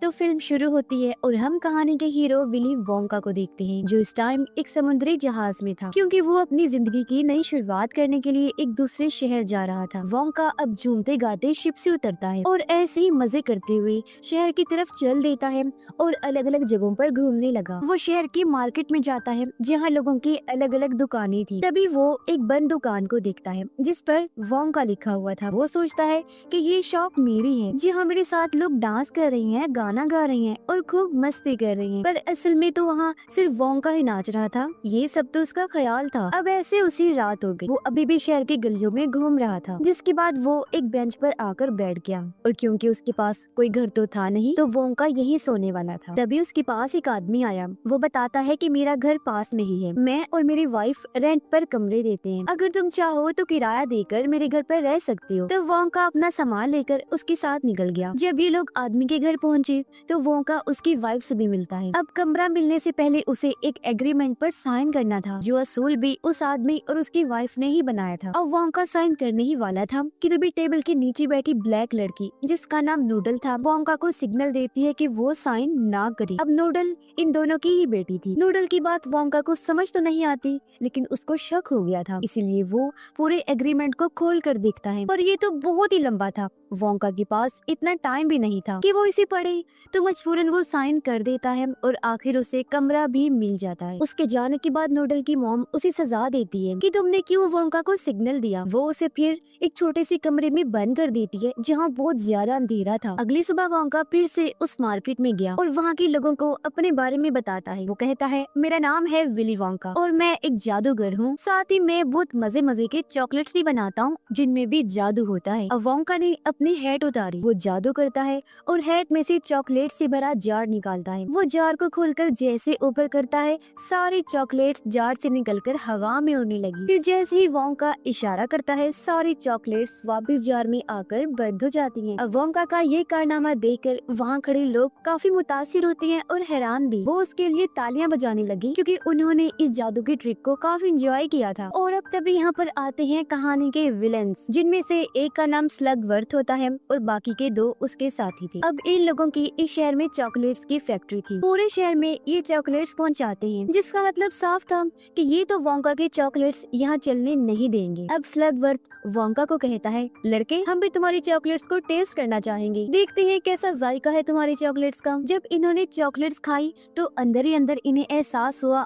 तो फिल्म शुरू होती है और हम कहानी के हीरो विली वोंका को देखते हैं, जो इस टाइम एक समुद्री जहाज में था, क्योंकि वो अपनी जिंदगी की नई शुरुआत करने के लिए एक दूसरे शहर जा रहा था। वोंका अब झूमते गाते शिप से उतरता है और ऐसे ही मजे करते हुए शहर की तरफ चल देता है और अलग अलग जगहों पर घूमने लगा। वो शहर की मार्केट में जाता है जहाँ लोगों की अलग अलग दुकानें थी। तभी वो एक बंद दुकान को देखता है जिस पर वोंका लिखा हुआ था। वो सोचता है कि ये शॉप मेरी है, जहाँ मेरे साथ लोग डांस कर रही हैं, गाना गा रही हैं और खूब मस्ती कर रही हैं। पर असल में तो वहाँ सिर्फ वोंका ही नाच रहा था। ये सब तो उसका ख्याल था। अब ऐसे उसी रात हो गई। वो अभी भी शहर की गलियों में घूम रहा था, जिसके बाद वो एक बेंच पर आकर बैठ गया। और क्योंकि उसके पास कोई घर तो था नहीं, तो वोंका यही सोने वाला था। तभी उसके पास एक आदमी आया। वो बताता है कि मेरा घर पास में ही है, मैं और मेरी वाइफ रेंट पर कमरे देते हैं, अगर तुम चाहो तो किराया देकर मेरे घर पर रह सकते हो। तो वोंका अपना सामान लेकर उसके साथ निकल गया। जब ये लोग आदमी के घर पहुँचे तो वोंका उसकी वाइफ से भी मिलता है। अब कमरा मिलने से पहले उसे एक एग्रीमेंट पर साइन करना था, जो असूल भी उस आदमी और उसकी वाइफ ने ही बनाया था। अब वोंका साइन करने ही वाला था कि तभी टेबल के नीचे बैठी ब्लैक लड़की, जिसका नाम नूडल था, वोंका को सिग्नल देती है कि वो साइन ना करे। अब नूडल इन दोनों की ही बेटी थी। नूडल की बात वोंका को समझ तो नहीं आती, लेकिन उसको शक हो गया था, इसीलिए वो पूरे एग्रीमेंट को खोल कर देखता है। पर ये तो बहुत ही लंबा था। वोंका के पास इतना टाइम भी नहीं था कि वो इसे पढ़े, तो मजबूरन वो साइन कर देता है और आखिर उसे कमरा भी मिल जाता है। उसके जाने के बाद नूडल की मॉम उसे सजा देती है कि तुमने क्यों वोंका को सिग्नल दिया। वो उसे फिर एक छोटे से कमरे में बंद कर देती है जहाँ बहुत ज्यादा अंधेरा था। अगली सुबह वोंका फिर से उस मार्केट में गया और वहाँ के लोगों को अपने बारे में बताता है। वो कहता है, मेरा नाम है विली वोंका और मैं एक जादूगर हूँ, साथ ही मैं बहुत मजे मजे के चॉकलेट्स भी बनाता हूँ जिनमें भी जादू होता है। अब वोंका ने अपनी हैट उतारी, वो जादू करता है और हैट में से चॉकलेट से भरा जार निकालता है। वो जार को खोलकर जैसे ऊपर करता है, सारी चॉकलेट्स जार से निकलकर हवा में उड़ने लगी। फिर जैसे ही वोंका इशारा करता है, सारी चॉकलेट्स वापस जार में आकर बंद हो जाती हैं। अब वोंका का ये कारनामा देखकर वहाँ खड़े लोग काफी मुतासिर होते हैं और हैरान भी। वो उसके लिए तालियां बजाने लगी क्योंकि उन्होंने इस जादू की ट्रिक को काफी एंजॉय किया था। और अब तभी यहाँ पर आते हैं कहानी के विलेंस, जिनमें से एक का नाम स्लगवर्थ होता है और बाकी के दो उसके साथी थे। अब इन लोगों की इस शहर में चॉकलेट्स की फैक्ट्री थी। पूरे शहर में ये चॉकलेट्स पहुंचाते हैं, जिसका मतलब साफ था कि ये तो वोंका के चॉकलेट्स यहाँ चलने नहीं देंगे। अब स्लगवर्थ वोंका को कहता है, लड़के हम भी तुम्हारी चॉकलेट्स को टेस्ट करना चाहेंगे, देखते हैं कैसा जायका है तुम्हारी चॉकलेट्स का। जब इन्होंने चॉकलेट्स खाई तो अंदर ही अंदर इन्हें एहसास हुआ,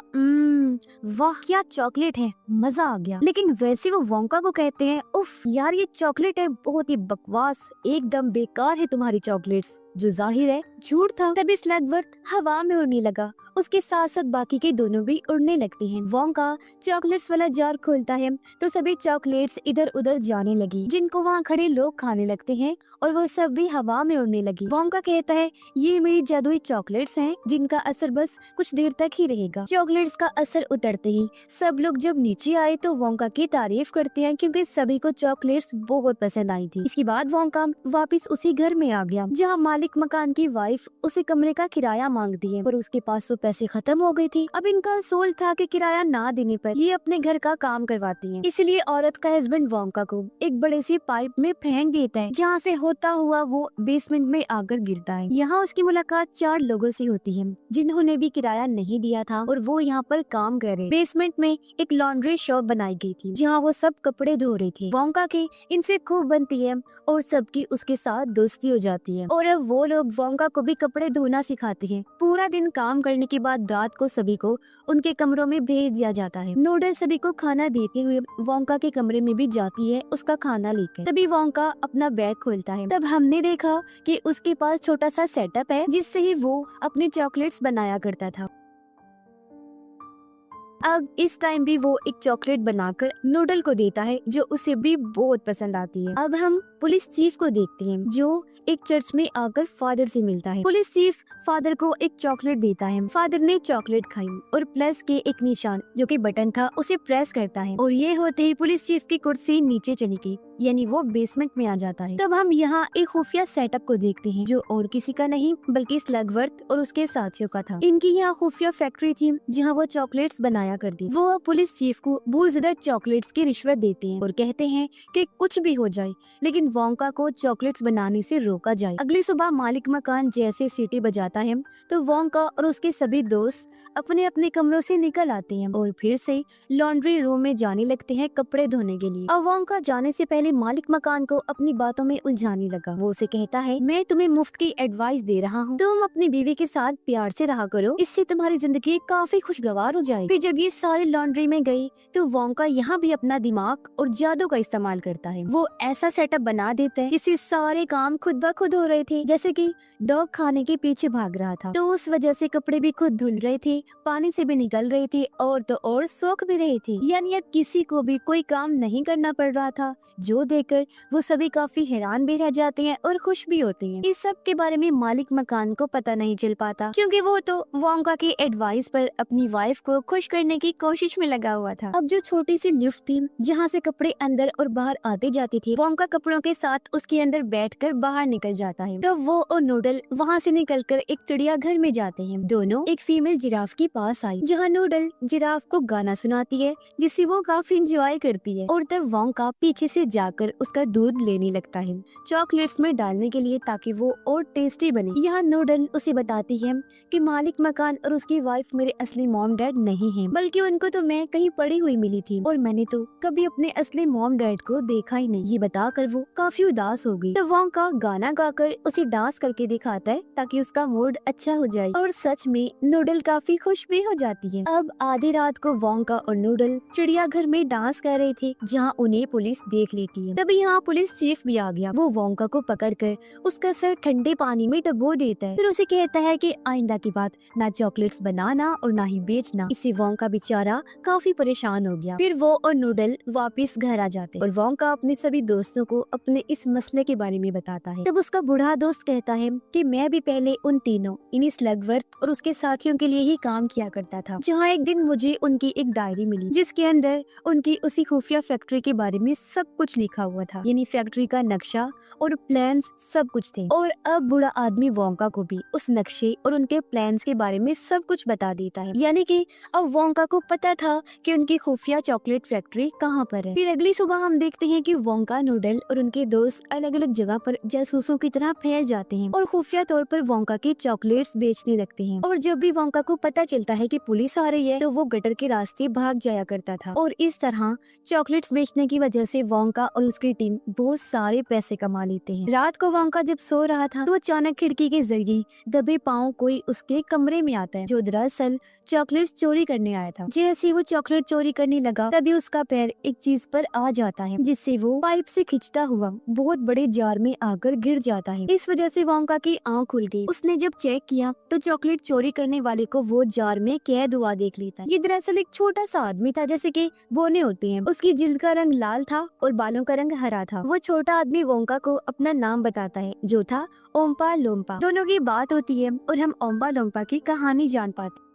वाह क्या चॉकलेट है, मजा आ गया। लेकिन वैसे वो वोंका को कहते हैं, उफ यार ये चॉकलेट है बहुत ही बकवास, एकदम बेकार है तुम्हारी चॉकलेट्स, जो जाहिर है झूठ था। तभी स्लगवर्थ हवा में उड़ने लगा, उसके साथ साथ बाकी के दोनों भी उड़ने लगते हैं। वोंका चॉकलेट्स वाला जार खोलता है तो सभी चॉकलेट्स इधर उधर जाने लगी, जिनको वहाँ खड़े लोग खाने लगते हैं और वो सब भी हवा में उड़ने लगी। वोंका कहता है, ये मेरी जादुई चॉकलेट्स हैं, जिनका असर बस कुछ देर तक ही रहेगा। चॉकलेट्स का असर उतरते ही सब लोग जब नीचे आए तो वोंका की तारीफ करते हैं, क्योंकि सभी को चॉकलेट्स बहुत पसंद आई थी। इसके बाद वोंका वापिस उसी घर में आ गया जहाँ मालिक मकान की वाइफ उसे कमरे का किराया मांगती है, पर उसके पास तो पैसे खत्म हो गई थी। अब इनका असूल था कि किराया ना देने पर ये अपने घर का काम करवाती है। इसलिए औरत का हस्बैंड वोंका को एक बड़े से पाइप में फेंक देता है, जहाँ से होता हुआ वो बेसमेंट में आकर गिरता है। यहाँ उसकी मुलाकात 4 लोगों से होती है, जिन्होंने भी किराया नहीं दिया था और वो यहाँ पर काम कर रहे। बेसमेंट में एक लॉन्ड्री शॉप बनाई गई थी, जहाँ वो सब कपड़े धो रहे थे। वोंका की इनसे खूब बनती है और सबकी उसके साथ दोस्ती हो जाती है और अब वो लोग वोंका को भी कपड़े धोना सिखाते हैं। पूरा दिन काम करने के बाद रात को सभी को उनके कमरों में भेज दिया जाता है। नूडल सभी को खाना देते हुए वोंका के कमरे में भी जाती है उसका खाना लेकर। तभी वोंका अपना बैग खोलता है, तब हमने देखा कि उसके पास छोटा सा सेटअप है, जिससे ही वो अपने चॉकलेट्स बनाया करता था। अब इस टाइम भी वो एक चॉकलेट बनाकर नूडल को देता है, जो उसे भी बहुत पसंद आती है। अब हम पुलिस चीफ को देखते हैं, जो एक चर्च में आकर फादर से मिलता है। पुलिस चीफ फादर को एक चॉकलेट देता है। फादर ने चॉकलेट खाई और प्लस के एक निशान जो कि बटन था उसे प्रेस करता है और ये होते ही पुलिस चीफ की कुर्सी नीचे चली गई। यानी वो बेसमेंट में आ जाता है। तब हम यहाँ एक खुफिया सेटअप को देखते हैं जो और किसी का नहीं बल्कि स्लगवर्थ और उसके साथियों का था। इनकी यहाँ खुफिया फैक्ट्री थी जहाँ वो चॉकलेट्स बनाया करती। वो पुलिस चीफ को बहुत ज्यादा चॉकलेट्स की रिश्वत देते हैं और कहते हैं कि कुछ भी हो जाए लेकिन वोंका को चॉकलेट्स बनाने से रोका जाए। अगली सुबह मालिक मकान जैसे सीटी बजाता है तो वोंका और उसके सभी दोस्त अपने अपने कमरों से निकल आते हैं और फिर से लॉन्ड्री रूम में जाने लगते हैं कपड़े धोने के लिए। अब वोंका जाने से पहले मालिक मकान को अपनी बातों में उलझाने लगा। वो उसे कहता है, मैं तुम्हें मुफ्त की एडवाइस दे रहा हूँ, तुम अपनी बीवी के साथ प्यार से रहा करो, इससे तुम्हारी जिंदगी काफी खुशगवार हो जाए। फिर जब ये सारे लॉन्ड्री में गई तो वोंका यहाँ भी अपना दिमाग और जादू का इस्तेमाल करता है। वो ऐसा सेटअप बना देता है जिससे सारे काम खुद ब खुद हो रहे थे, जैसे कि डॉग खाने के पीछे भाग रहा था तो उस वजह से कपड़े भी खुद धुल रहे थे, पानी से भी निकल रहे थे और तो और सोख भी रहे थे। यानी अब किसी को भी कोई काम नहीं करना पड़ रहा था, जो देखकर वो सभी काफी हैरान भी रह जाते हैं और खुश भी होते हैं। इस सब के बारे में मालिक मकान को पता नहीं चल पाता क्योंकि वो तो वोंका की एडवाइस पर अपनी वाइफ को खुश करने की कोशिश में लगा हुआ था। अब जो छोटी सी लिफ्ट थी जहाँ से कपड़े अंदर और बाहर आते जाते थे, वोंका कपड़ों के साथ उसके अंदर बैठकर बाहर निकल जाता है। तो वो और नूडल वहाँ से निकलकर एक चिड़िया घर में जाते हैं। दोनों एक फीमेल जिराफ के पास आई जहाँ नूडल जिराफ को गाना सुनाती है जिसे वो काफी इंजॉय करती है और तब वोंका पीछे से जाकर उसका दूध लेने लगता है चॉकलेट्स में डालने के लिए ताकि वो और टेस्टी बने। यहाँ नूडल उसे बताती है कि मालिक मकान और उसकी वाइफ मेरे असली मॉम डैड नहीं हैं, बल्कि उनको तो मैं कहीं पड़ी हुई मिली थी और मैंने तो कभी अपने असली मॉम डैड को देखा ही नहीं। ये बताकर वो काफी उदास हो गई। तो वोंका गाना गाकर उसे डांस करके दिखाता है ताकि उसका मूड अच्छा हो जाए और सच में नूडल काफी खुश भी हो जाती है। अब आधी रात को वोंका और नूडल चिड़ियाघर में डांस कर रहे थे जहाँ उन्हें पुलिस देख लेती है। तभी यहाँ पुलिस चीफ भी आ गया। वो वोंका को पकड़कर उसका सर ठंडे पानी में डुबो देता है, फिर उसे कहता है कि आइंदा की बात ना चॉकलेट्स बनाना और ना ही बेचना। इससे वोंका बेचारा काफी परेशान हो गया। फिर वो और नूडल वापस घर आ जाते और वोंका अपने सभी दोस्तों को अपने इस मसले के बारे में बताता है। तब उसका बूढ़ा दोस्त कहता है कि मैं भी पहले उन तीनों यानी स्लगवर्थ और उसके साथियों के लिए ही काम किया करता था, जहाँ एक दिन मुझे उनकी एक डायरी मिली जिसके अंदर उनकी उसी खुफिया फैक्ट्री के बारे में सब कुछ लिखा हुआ था, यानी फैक्ट्री का नक्शा और प्लान्स सब कुछ थे। और अब बूढ़ा आदमी वोंका को भी उस नक्शे और उनके प्लान्स के बारे में सब कुछ बता देता है। यानी कि अब वोंका को पता था कि उनकी खुफिया चॉकलेट फैक्ट्री कहाँ पर है। फिर अगली सुबह हम देखते हैं कि वोंका, नूडल और उनके दोस्त अलग अलग जगह पर जासूसों की तरह फैल जाते हैं और खुफिया तौर पर वोंका के चॉकलेट्स बेचने लगते हैं। और जब भी वोंका को पता चलता है कि पुलिस आ रही है तो वो गटर के रास्ते भाग जाया करता था और इस तरह चॉकलेट्स बेचने की वजह से वोंका और उसकी टीम बहुत सारे पैसे कमा लेते हैं। रात को वोंका जब सो रहा था तो अचानक खिड़की के जरिए दबे पांव कोई उसके कमरे में आता है जो दरअसल चॉकलेट्स चोरी करने आया था। जैसे वो चॉकलेट चोरी करने लगा तभी उसका पैर एक चीज पर आ जाता है जिससे वो पाइप से खिंचता हुआ बहुत बड़े जार में आकर गिर जाता है। इस वजह से वोंका की आंख खुल गई। उसने जब चेक किया तो चॉकलेट चोरी करने वाले को वो जार में कैद हुआ देख लेता है। ये दरअसल एक छोटा सा आदमी था, जैसे कि बोने होते हैं। उसकी जिल्द का रंग लाल था और बालों का रंग हरा था। वो छोटा आदमी वोंका को अपना नाम बताता है जो था ओम्पा लोम्पा। दोनों की बात होती है और हम ओम्पा लोम्पा की कहानी जान पाते।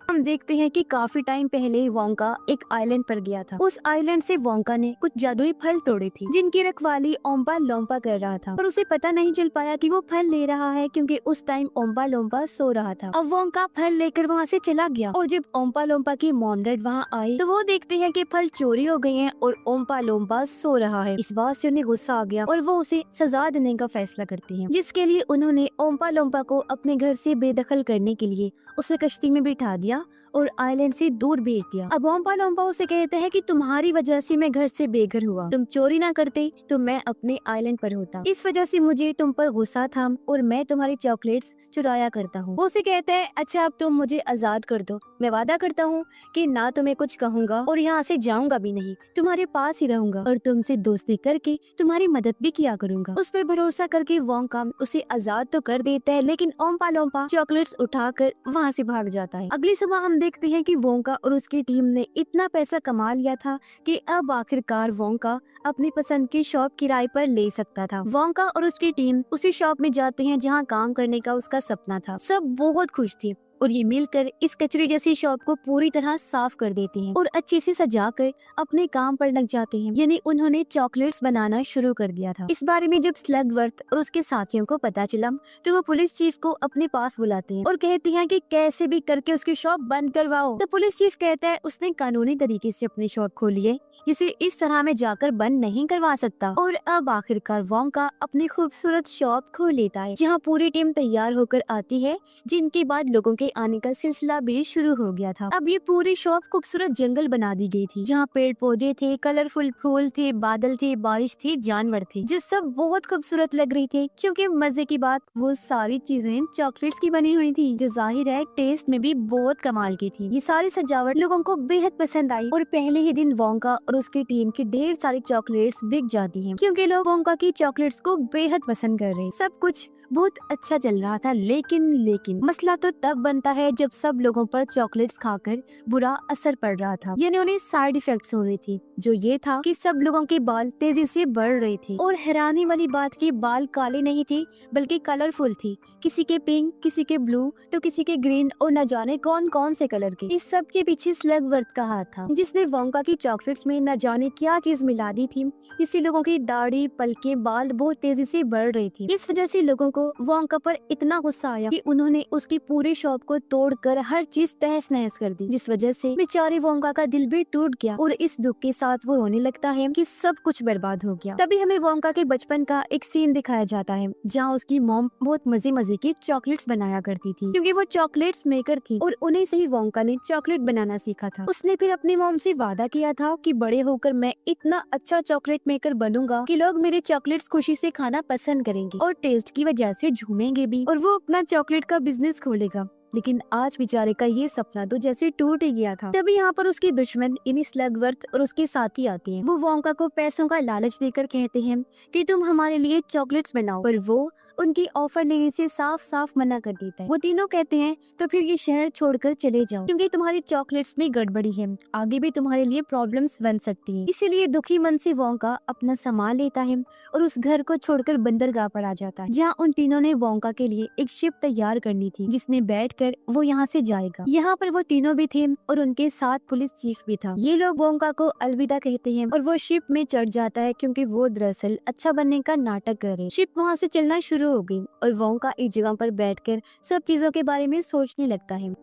हम देखते हैं कि काफी टाइम पहले वोंका एक आइलैंड पर गया था। उस आइलैंड से वोंका ने कुछ जादुई फल तोड़े थे जिनकी रखवाली ओम्पा लोम्पा कर रहा था, पर उसे पता नहीं चल पाया कि वो फल ले रहा है क्योंकि उस टाइम ओम्पा लोम्पा सो रहा था। अब वोंका फल लेकर वहाँ से चला गया और जब ओम्पा लोम्पा की मॉम डैड वहाँ आई तो वो देखते हैं कि फल चोरी हो गए हैं और ओम्पा लोम्पा सो रहा है। इस बात से उन्हें गुस्सा आ गया और वो उसे सजा देने का फैसला करते हैं, जिसके लिए उन्होंने ओम्पा लोम्पा को अपने घर से बेदखल करने के लिए उसे कश्ती में बिठा दिया और आइलैंड से दूर भेज दिया। अब ओम्पा लोम्पा उसे कहते हैं कि तुम्हारी वजह से मैं घर से बेघर हुआ, तुम चोरी ना करते तो मैं अपने आइलैंड पर होता, इस वजह से मुझे तुम पर गुस्सा था और मैं तुम्हारी चॉकलेट्स चुराया करता हूँ। वो उसे कहता है अच्छा अब तुम मुझे आजाद कर दो, मैं वादा करता हूँ कि ना तुम्हें कुछ कहूँगा और यहाँ से जाऊँगा भी नहीं, तुम्हारे पास ही रहूंगा और तुमसे दोस्ती करके तुम्हारी मदद भी किया करूँगा। उस पर भरोसा करके वोंका उसे आजाद तो कर देता है, लेकिन ओम्पा लोम्पा चॉकलेट्स उठाकर वहाँ से भाग जाता है। अगली सुबह हम देखते हैं कि वोंका और उसकी टीम ने इतना पैसा कमा लिया था कि अब आखिरकार वोंका अपनी पसंद की शॉप किराए पर ले सकता था। वोंका और उसकी टीम उसी शॉप में जाते हैं जहाँ काम करने का उसका सपना था। सब बहुत खुश थे और ये मिलकर इस कचरे जैसी शॉप को पूरी तरह साफ कर देते हैं और अच्छे से सजाकर अपने काम पर लग जाते हैं। यानी उन्होंने चॉकलेट्स बनाना शुरू कर दिया था। इस बारे में जब स्लगवर्थ और उसके साथियों को पता चला तो वो पुलिस चीफ को अपने पास बुलाते हैं और कहते हैं कि कैसे भी करके उसकी शॉप बंद करवाओ। तो पुलिस चीफ कहता है उसने कानूनी तरीके से अपनी शॉप खोली है, इसे इस तरह में जाकर बंद नहीं करवा सकता। और अब आखिरकार वोंका अपनी खूबसूरत शॉप खोल लेता है जहाँ पूरी टीम तैयार होकर आती है, जिनके बाद लोगों के आने का सिलसिला भी शुरू हो गया था। अब ये पूरी शॉप खूबसूरत जंगल बना दी गई थी जहाँ पेड़ पौधे थे, कलरफुल फूल थे, बादल थे, बारिश थी, जानवर थे, जो सब बहुत खूबसूरत लग रही थे। क्योंकि मजे की बात वो सारी चीजें चॉकलेट्स की बनी हुई थी, जो जाहिर है टेस्ट में भी बहुत कमाल की थी। ये सारी सजावट लोगों को बेहद पसंद आई और पहले ही दिन वोंका और उसकी टीम की ढेर सारी चॉकलेट्स बिक जाती हैं, क्योंकि लोग वोंका की चॉकलेट्स को बेहद पसंद कर रहे हैं। सब कुछ बहुत अच्छा चल रहा था, लेकिन मसला तो तब बनता है जब सब लोगों पर चॉकलेट्स खाकर बुरा असर पड़ रहा था। यानी उन्हें साइड इफेक्ट्स हो रही थी, जो ये था कि सब लोगों के बाल तेजी से बढ़ रहे थे। और हैरानी वाली बात कि बाल काले नहीं थे बल्कि कलरफुल थी, किसी के पिंक, किसी के ब्लू, तो किसी के ग्रीन, और न जाने कौन कौन से कलर के। इस सब के पीछे स्लगवर्थ का हाथ था, जिसने वोंका की चॉकलेट्स में न जाने क्या चीज मिला दी थी। इससे लोगों की दाढ़ी, पलके, बाल बहुत तेजी से बढ़ रही थी। इस वजह से लोगों को वोंका पर इतना गुस्सा आया कि उन्होंने उसकी पूरी शॉप को तोड़कर हर चीज तहस नहस कर दी, जिस वजह से बेचारे वोंका का दिल भी टूट गया और इस दुख के साथ वो रोने लगता है कि सब कुछ बर्बाद हो गया। तभी हमें वोंका के बचपन का एक सीन दिखाया जाता है जहाँ उसकी मॉम बहुत मजे मजे की चॉकलेट्स बनाया करती थी, क्योंकि वो चॉकलेट्स मेकर थी और उन्हीं से ही वोंका ने चॉकलेट बनाना सीखा था। उसने फिर अपनी मॉम से वादा किया था कि बड़े होकर मैं इतना अच्छा चॉकलेट मेकर बनूंगा कि लोग मेरे चॉकलेट्स खुशी से खाना पसंद करेंगे और टेस्ट की वजह से झूमेंगे भी, और वो अपना चॉकलेट का बिजनेस खोलेगा। लेकिन आज बेचारे का ये सपना तो जैसे टूट ही गया था। तभी यहाँ पर उसके दुश्मन यानी स्लगवर्थ और उसके साथी आते हैं। वो वोंका को पैसों का लालच देकर कहते हैं कि तुम हमारे लिए चॉकलेट्स बनाओ, पर वो उनकी ऑफर लेने से साफ साफ मना कर देता है। वो तीनों कहते हैं तो फिर ये शहर छोड़कर चले जाओ, क्योंकि तुम्हारी चॉकलेट्स में गड़बड़ी है, आगे भी तुम्हारे लिए प्रॉब्लम्स बन सकती हैं। इसीलिए दुखी मन से वोंका अपना सामान लेता है और उस घर को छोड़कर बंदरगाह पर आ जाता है, जहाँ उन तीनों ने वोंका के लिए एक शिप तैयार करनी थी, जिसमें बैठकर वो यहाँ से जाएगा। यहाँ पर वो तीनों भी थे और उनके साथ पुलिस चीफ भी था। ये लोग वोंका को अलविदा कहते हैं और वो शिप में चढ़ जाता है, क्योंकि वो दरअसल अच्छा बनने का नाटक कर रहे। शिप वहाँ से चलना शुरू हो गई और वोंका एक जगह पर बैठकर सब चीजों के बारे में सोचने लगता है।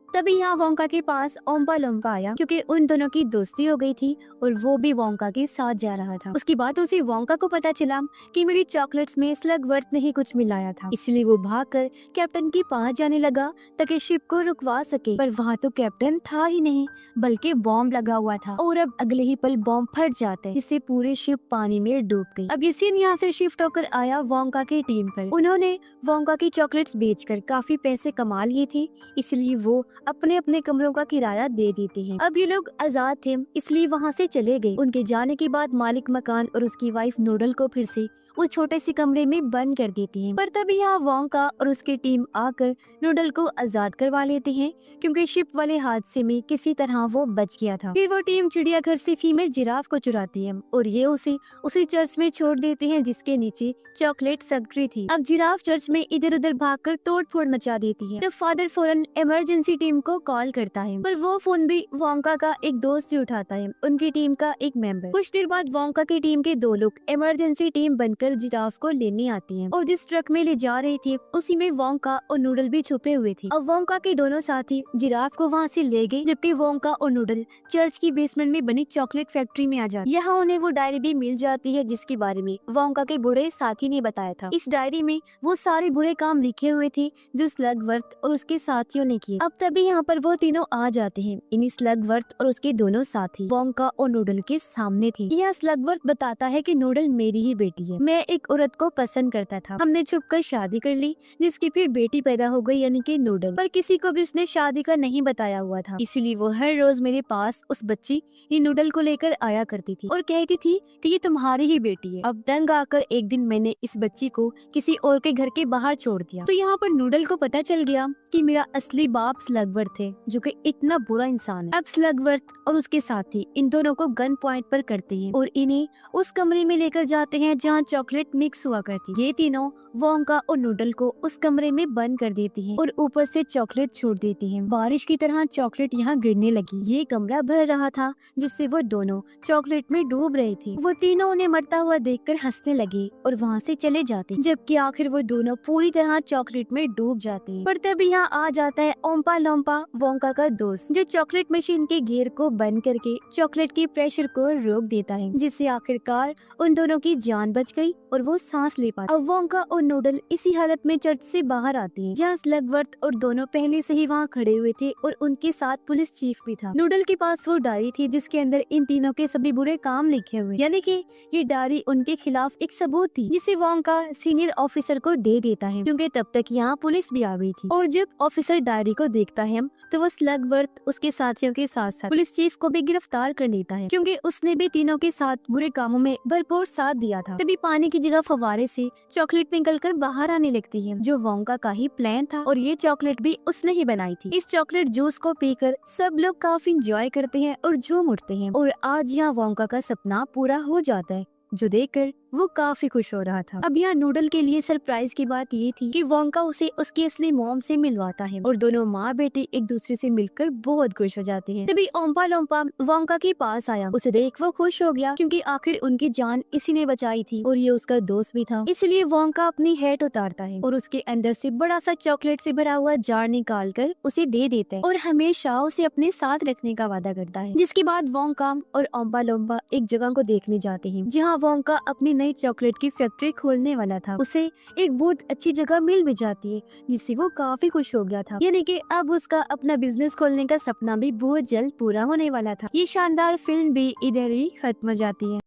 तभी यहाँ वोंका के पास ओम्पा लोम्पा आया, क्योंकि उन दोनों की दोस्ती हो गई थी और वो भी वोंका के साथ जा रहा था। उसकी बातों से वोंका को पता चला कि मेरी चॉकलेट्स में स्लगवर्थ ने ही कुछ मिलाया था, इसलिए वो भागकर कैप्टन के पास जाने लगा ताकि शिप को रुकवा सके। पर वहाँ तो कैप्टन था ही नहीं, बल्कि बॉम्ब लगा हुआ था, और अब अगले ही पल बॉम्ब फट जाते, जिससे पूरी शिप पानी में डूब गई। अब ये सीन यहाँ से शिफ्ट होकर आया वोंका की टीम पर। उन्होंने वोंका की चॉकलेट्स बेचकर काफी पैसे कमा लिए थे, इसलिए वो अपने अपने कमरों का किराया दे देते हैं। अब ये लोग आजाद थे, इसलिए वहाँ से चले गए। उनके जाने के बाद मालिक मकान और उसकी वाइफ नूडल को फिर से वो छोटे से कमरे में बंद कर देते हैं। पर तभी यहाँ वोंका और उसकी टीम आकर नूडल को आजाद करवा लेते हैं, क्योंकि शिप वाले हादसे में किसी तरह वो बच गया था। फिर वो टीम चिड़ियाघर से फीमेल जिराफ को चुराती है और ये उसे उसी चर्च में छोड़ देते हैं जिसके नीचे चॉकलेट फैक्ट्री थी। अब जिराफ चर्च में इधर उधर भागकर तोड़ फोड़ मचा देती है। तो फादर फौरन इमरजेंसी टीम को कॉल करता है, पर वो फोन भी वोंका का एक दोस्त ही उठाता है, उनकी टीम का एक मेंबर। कुछ देर बाद वोंका की टीम के 2 लोग इमरजेंसी टीम बनकर जिराफ को लेने आते हैं, और जिस ट्रक में ले जा रहे थे उसी में वोंका और नूडल भी छुपे हुए थे। अब वोंका के दोनों साथी जिराफ को वहाँ से ले गए, जबकि वोंका और नूडल चर्च की बेसमेंट में बनी चॉकलेट फैक्ट्री में आ जाते। यहाँ उन्हें वो डायरी भी मिल जाती है जिसके बारे में वोंका के बुरे साथी ने बताया था। इस डायरी में वो सारे बुरे काम लिखे हुए थे जो स्लगवर्थ और उसके साथियों ने किए। अब तभी यहाँ पर वो तीनों आ जाते हैं। इन्हीं स्लगवर्थ और उसके दोनों साथी वोंका और नूडल के सामने थे। यह स्लगवर्थ बताता है कि नूडल मेरी ही बेटी है, मैं एक औरत को पसंद करता था, हमने छुपकर शादी कर ली, जिसकी फिर बेटी पैदा हो गई, यानी कि नूडल। पर किसी को भी उसने शादी का नहीं बताया हुआ था, इसीलिए वो हर रोज मेरे पास उस बच्ची ये नूडल को लेकर आया करती थी और कहती थी कि ये तुम्हारी ही बेटी है। अब दंग आकर एक दिन मैंने इस बच्ची को किसी और के घर के बाहर छोड़ दिया। तो यहाँ पर नूडल को पता चल गया कि मेरा असली बाप स्लगवर्थ स्लगवर्थ थे, जो कि इतना बुरा इंसान है। अब स्लगवर्थ और उसके साथी इन दोनों को गन पॉइंट पर करते हैं और इन्हें उस कमरे में लेकर जाते हैं जहाँ चॉकलेट मिक्स हुआ करती। ये तीनों वोंका और नूडल को उस कमरे में बंद कर देती हैं और ऊपर से चॉकलेट छोड़ देती हैं। बारिश की तरह चॉकलेट यहाँ गिरने लगी। ये कमरा भर रहा था जिससे वो दोनों चॉकलेट में डूब रहे थे। वो तीनों उन्हें मरता हुआ देखकर हंसने लगे और वहाँ से चले जाते, जबकि आखिर वो दोनों पूरी तरह चॉकलेट में डूब जाते हैं। पर तभी यहाँ आ जाता है ओम्पा लोम्पा, वोंका का दोस्त, जो चॉकलेट मशीन के गियर को बंद करके चॉकलेट के प्रेशर को रोक देता है, जिससे आखिरकार उन दोनों की जान बच गई और वो सांस ले पाते। अब वोंका और नूडल इसी हालत में चर्च से बाहर आते हैं, जहाँ स्लगवर्थ और दोनों पहले से ही वहाँ खड़े हुए थे और उनके साथ पुलिस चीफ भी था। नूडल के पास वो डायरी थी जिसके अंदर इन तीनों के सभी बुरे काम लिखे हुए, यानी कि ये डायरी उनके खिलाफ एक सबूत थी, जिसे वोंका सीनियर ऑफिसर को दे देता है, क्योंकि तब तक यहाँ पुलिस भी आ गई थी। और जब ऑफिसर डायरी को देखता है तो वो स्लगवर्थ उसके साथियों के साथ साथ पुलिस चीफ को भी गिरफ्तार कर लेता है, क्योंकि उसने भी तीनों के साथ बुरे कामों में भरपूर साथ दिया था। तभी पानी की जगह फव्वारे से चॉकलेट निकलकर बाहर आने लगती है, जो वोंका का ही प्लान था और ये चॉकलेट भी उसने ही बनाई थी। इस चॉकलेट जूस को पीकर सब लोग काफी इंजॉय करते हैं और झूम उठते हैं और आज यहाँ वोंका का सपना पूरा हो जाता है, जो देखकर वो काफी खुश हो रहा था। अब यहाँ नूडल के लिए सरप्राइज की बात ये थी कि वोंका उसे उसकी असली मॉम से मिलवाता है और दोनों माँ बेटे एक दूसरे से मिलकर बहुत खुश हो जाते हैं। तभी ओम्पा लोम्पा वोंका के पास आया। उसे देख वो खुश हो गया, क्योंकि आखिर उनकी जान इसी ने बचाई थी और ये उसका दोस्त भी था। इसलिए वोंका अपनी हैट उतारता है और उसके अंदर से बड़ा सा चॉकलेट से भरा हुआ जार निकाल कर उसे दे देता है और हमेशा उसे अपने साथ रखने का वादा करता है। जिसके बाद वोंका और ओम्पा लोम्पा एक जगह को देखने जाते हैं, जहाँ वोंका अपनी नई चॉकलेट की फैक्ट्री खोलने वाला था। उसे एक बहुत अच्छी जगह मिल भी जाती है, जिससे वो काफी खुश हो गया था, यानी कि अब उसका अपना बिजनेस खोलने का सपना भी बहुत जल्द पूरा होने वाला था। ये शानदार फिल्म भी इधर ही खत्म हो जाती है।